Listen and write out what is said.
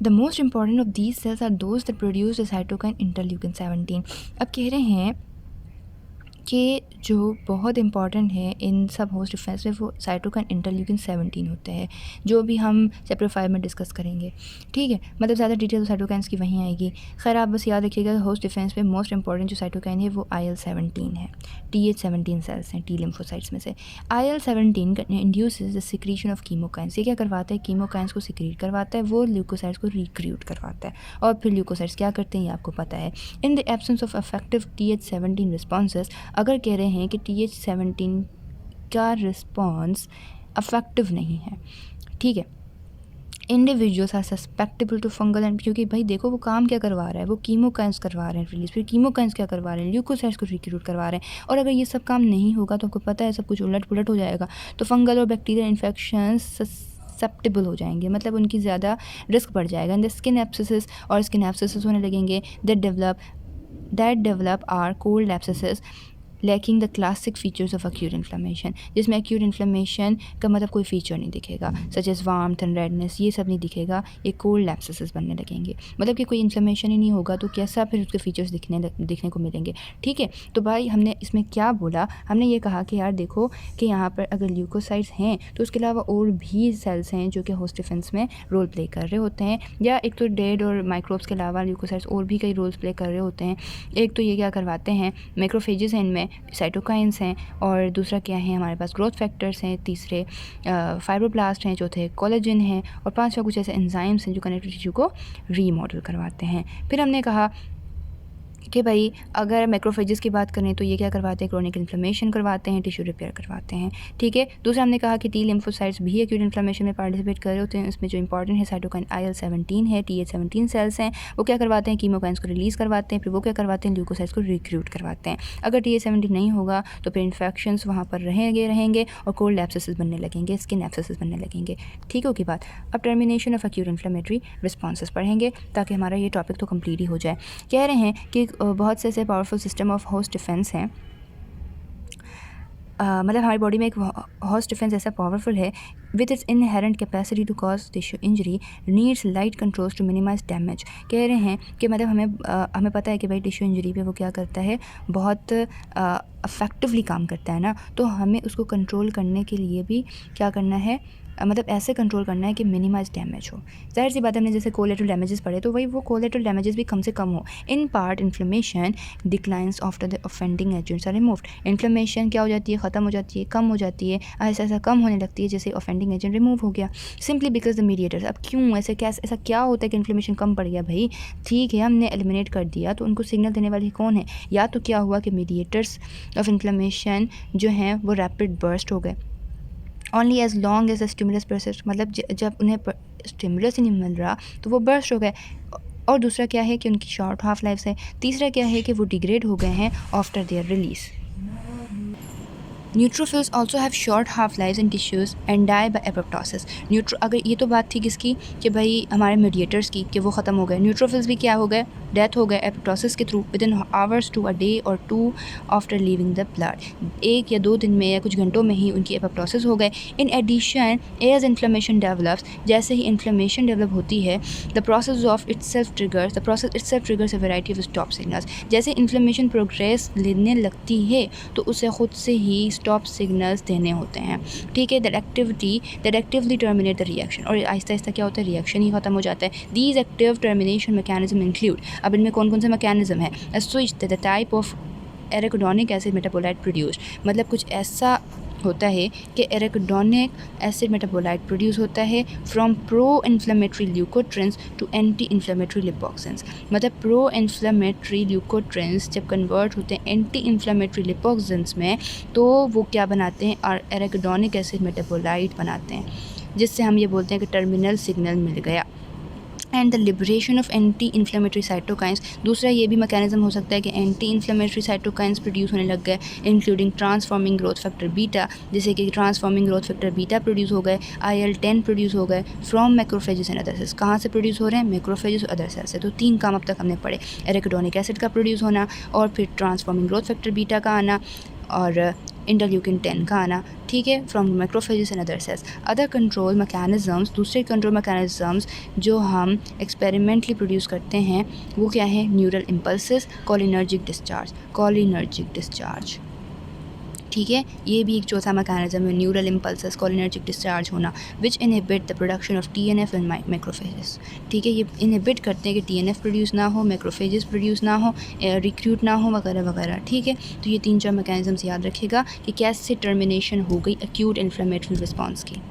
The most important of these cells are those that produce the cytokine interleukin 17। अब कह रहे हैं कि जो बहुत इंपॉर्टेंट है इन सब होस्ट डिफेंस में वो साइटोकाइन इंटरल्यूकिन 17 होते हैं, जो भी हम चैप्टर 5 में डिस्कस करेंगे। ठीक है, मतलब ज़्यादा डिटेल साइटोकाइंस की वहीं आएगी। खैर आप बस याद रखिएगा होस्ट डिफेंस में मोस्ट इंपॉर्टेंट जो साइटोकाइन है वो IL-17 है। TH-17 सेल्स हैं टी लिम्फोसाइट्स में से। IL-17 induces the secretion of chemokines. ये क्या करवाता है? कीमोकाइंस को सिक्रीट करवाता है, वो ल्यूकोसाइट्स को रिक्रूट करवाता है, और फिर ल्यूकोसाइट्स क्या करते हैं ये आपको पता है। In the absence of effective TH-17 responses, अगर कह रहे हैं कि TH-17 का रिस्पॉन्स अफेक्टिव नहीं है, ठीक है, individuals are susceptible to fungal and, क्योंकि भाई देखो वो काम क्या करवा रहा है, वो कीमोकाइंस करवा रहे हैं रिलीज, फिर कीमोकाइंस क्या करवा रहे हैं, ल्यूकोसाइट्स को रिक्रूट करवा रहे हैं। और अगर ये सब काम नहीं होगा तो आपको पता है सब कुछ उलट पुलट हो जाएगा, तो फंगल और बैक्टीरियल इन्फेक्शन ससेप्टेबल हो जाएंगे, मतलब उनकी ज़्यादा रिस्क बढ़ जाएगा। एंड द स्किन एब्सेसिस और स्किन एब्सेसिस होने लगेंगे that develop are cold abscesses lacking the classic features of acute inflammation, जिसमें एक्यूट इन्फ्लेमेशन का मतलब कोई फीचर नहीं दिखेगा, such as warmth and redness, ये सब नहीं दिखेगा, ये कोल्ड एब्सेसिस बनने लगेंगे। मतलब कि कोई इन्फ्लेमेशन ही नहीं होगा तो कैसा फिर उसके फीचर्स दिखने को मिलेंगे। ठीक है, तो भाई हमने इसमें क्या बोला, हमने ये कहा कि यार देखो कि यहाँ पर अगर ल्यूकोसाइट्स हैं तो उसके अलावा और भी सेल्स हैं जो कि होस्ट डिफेंस में रोल प्ले कर रहे होते हैं, या एक तो डेड और माइक्रोब्स के अलावा ल्यूकोसाइट्स और भी कई रोल्स प्ले कर रहे होते हैं। एक तो ये क्या करवाते हैं, मैक्रोफेजेस हैं, इनमें साइटोकाइंस हैं, और दूसरा क्या है हमारे पास ग्रोथ फैक्टर्स हैं, तीसरे फाइब्रोब्लास्ट हैं, चौथे कोलेजन हैं, और पांचवा कुछ ऐसे एंजाइम्स हैं जो कनेक्टिव टिश्यू को रीमॉडल करवाते हैं। फिर हमने कहा कि भाई अगर मैक्रोफेजेस की बात करें तो ये क्या करवाते हैं, क्रोनिक इन्फ्लेमेशन करवाते हैं, टिश्यू रिपेयर करवाते हैं। ठीक है, दूसरा हमने कहा कि टी लिम्फोसाइट्स भी एक्यूट इन्फ्लेमेशन में पार्टिसिपेट कर रहे होते हैं। इसमें जो इंपॉर्टेंट है साइटोकाइन IL-17 है, TH-17 सेल्स हैं, वो क्या करवाते हैं, कीमोकाइंस को रिलीज़ करवाते हैं, फिर वो क्या करवाते हैं, ल्यूकोसाइट्स को रिक्रूट करवाते हैं। अगर TH-17 नहीं होगा तो फिर इन्फेक्शंस वहाँ पर रहेंगे और कोल्ड एब्सेसिस बनने लगेंगे, स्किन एब्सेसिस बनने लगेंगे। ठीक होगी बात। अब termination of acute inflammatory responses पढ़ेंगे ताकि हमारा ये टॉपिक तो कंप्लीट ही हो जाए। कह रहे हैं कि बहुत से ऐसे powerful system of host defence हैं, मतलब हमारी बॉडी में एक होस्ट डिफेंस ऐसा पावरफुल है with its inherent capacity to cause tissue injury needs light controls to minimise damage. कह रहे हैं कि मतलब हमें पता है कि भाई टिश्यू इंजरी पे वो क्या करता है, बहुत अफेक्टिवली काम करता है ना, तो हमें उसको कंट्रोल करने के लिए भी क्या करना है, मतलब ऐसे कंट्रोल करना है कि मिनिमाइज डैमेज हो। जाहिर सी बात है, हमने जैसे कोलेटरल डैमेजेस पढ़े तो वही वो कोलेटरल डैमेजेस भी कम से कम हो। In part inflammation declines after the offending agents are removed. Inflammation क्या हो जाती है, ख़त्म हो जाती है, कम हो जाती है, ऐसा कम होने लगती है जैसे ऑफेंडिंग एजेंट रिमूव हो गया, सिंपली बिकॉज द मीडिएटर्स। अब क्यों ऐसा क्या होता है कि इन्फ्लेमेशन कम पड़ गया भाई, ठीक है हमने एलिमिनेट कर दिया तो उनको सिग्नल देने वाले कौन है, या तो क्या हुआ कि मीडिएटर्स ऑफ इन्फ्लेमेशन जो हैं वो रैपिड बर्स्ट हो गए। Only as long as a stimulus persist, मतलब जब उन्हें स्टिमुलस ही नहीं मिल रहा तो वो बर्स्ट हो गए। और दूसरा क्या है कि उनकी शॉर्ट हाफ लाइफ है। तीसरा क्या है कि वो डिग्रेड हो गए हैं after their release. Neutrophils also have short half life in tissues and die by apoptosis. अगर ये तो बात थी किसकी कि भाई हमारे मीडिएटर्स की कि वो ख़त्म हो गए, न्यूट्रोफिल्स भी क्या हो गए, डेथ हो गए एपोप्टोसिस के through within hours to a day और 2 आफ्टर लीविंग द ब्लड। 1 या 2 दिन में या कुछ घंटों में ही उनकी एपोप्टोसिस हो गए। In addition as inflammation develops, जैसे ही इन्फ्लेमेशन डेवलप होती है the process itself triggers a variety of stop signals. जैसे इन्फ्लेमेशन प्रोग्रेस लेने लगती है तो उसे खुद से ही स्टॉप सिग्नल्स देने होते हैं। ठीक है, that actively terminate the reaction, और आहिस्ता आहिस्ता क्या होता है, रिएक्शन ही खत्म हो जाता है। These active termination mechanism include, अब इनमें कौन कौन से मैकेनिज्म है, a switch the type of arachidonic acid metabolite produce, मतलब कुछ ऐसा होता है कि एराकिडोनिक एसिड मेटाबोलाइट प्रोड्यूस होता है from pro inflammatory leukotrienes to anti inflammatory lipoxins. मतलब प्रो इन्फ्लेमेटरी ल्यूकोट्रिन्स जब कन्वर्ट होते हैं एंटी इन्फ्लेमेटरी लिपोक्सिन्स में तो वो क्या बनाते हैं, और एराकिडोनिक एसिड मेटाबोलाइट बनाते हैं, जिससे हम ये बोलते हैं कि टर्मिनल सिग्नल मिल गया। And the liberation of anti inflammatory cytokines, दूसरा ये भी मैकेनिज्म हो सकता है कि एंटी इन्फ्लेमेटरी साइटोकाइंस प्रोड्यूस होने लग गए, including transforming growth factor beta, जैसे कि transforming growth factor beta produce हो गए, IL-10 प्रोड्यूस हो गए from macrophages and other sales. कहाँ से प्रोड्यूस हो रहे हैं, मैक्रोफेजेस और अदर सेल्स से। तो 3 काम अब तक हमने पढ़े, एराकिडोनिक एसिड का प्रोड्यूस होना और फिर ट्रांसफॉर्मिंग ग्रोथ फैक्टर बीटा का आना और इंटरल्यूकिन 10 का आना, ठीक है, from macrophages and other sales. Other control mechanisms, दूसरे कंट्रोल मैकेनिज़म्स जो हम एक्सपेरिमेंटली प्रोड्यूस करते हैं वो क्या है? न्यूरल इम्पल्सेस, कोलिनर्जिक डिस्चार्ज, ठीक है, ये भी एक चौथा मैकेनिज्म है, न्यूरल इम्पल्सेस, कोलिनर्जिक डिस्चार्ज होना, which inhibit the production of TNF in macrophages, ठीक है, ये इनहिबिट करते हैं कि TNF प्रोड्यूस ना हो, मैक्रोफेजेस प्रोड्यूस ना हो, रिक्रूट ना हो वगैरह वगैरह, ठीक है। तो ये 3-4 मैकेनिज्म्स याद रखिएगा कि कैसे टर्मिनेशन हो गई एक्यूट इन्फ्लेमेटरी रिस्पॉन्स की।